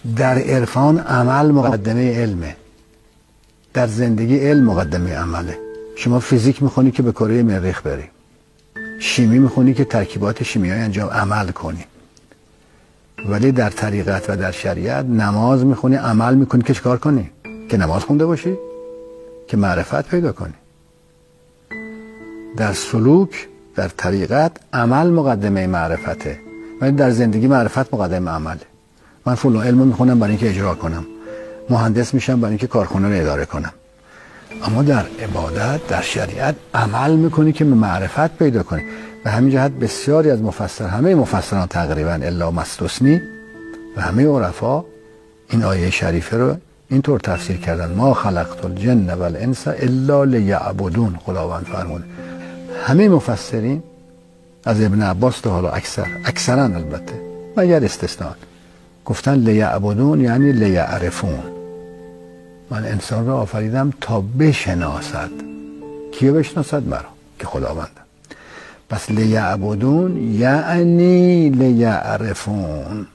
در عرفان عمل مقدمه علمه، در زندگی علم مقدمه عمله. شما فیزیک میخونی که به کره مریخ بری، شیمی میخونی که ترکیبات شیمیایی انجام عمل کنی، ولی در طریقت و در شریعت نماز میخونی عمل میکنی که چکار کنی؟ که نماز خونده باشی، که معرفت پیدا کنی. در سلوک، در طریقت عمل مقدمه معرفته، ولی در زندگی معرفت مقدمه عمله. من فلان علمو میخونم برای اینکه اجرا کنم، مهندس میشم برای اینکه کارخونه رو اداره کنم. اما در عبادت، در شریعت عمل میکنی که معرفت پیدا کنی. به همین جهت بسیاری از همه مفسران تقریبا الا مستثنی و همه عرفا این آیه شریفه رو اینطور تفسیر کردن: ما خلقت الجن والانس الا لیعبدون. خداوند فرمود. همه مفسرین از ابن عباس تا حالا اکثرا البته مگر استثناء گفتن لیعبدون یعنی لیعرفون. من انسان را آفریدم تا بشناسد. کیو بشناسد؟ مرا که خداوندم. پس لیعبدون یعنی لیعرفون.